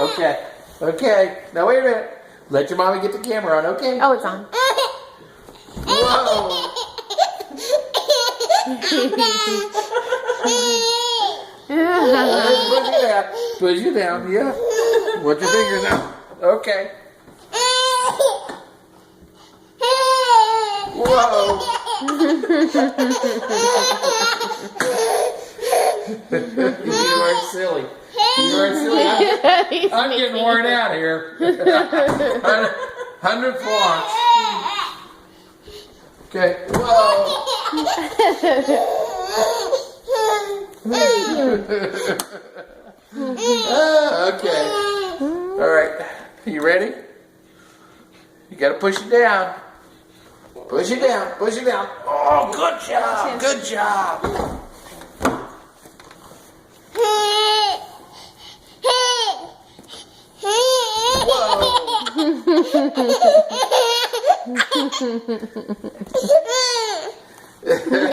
Okay. Okay. Now wait a minute. Let your mommy get the camera on, okay? Oh, it's on. Whoa! Push it down. Push it down, yeah. Watch your fingers out. Okay. Whoa! You are silly. You are silly. I'm getting worn out here. 100 flocks. Okay. Whoa! Okay. All right. You ready? You got to push it down. Push it down. Push it down. Oh, good job. Good job. Whoa.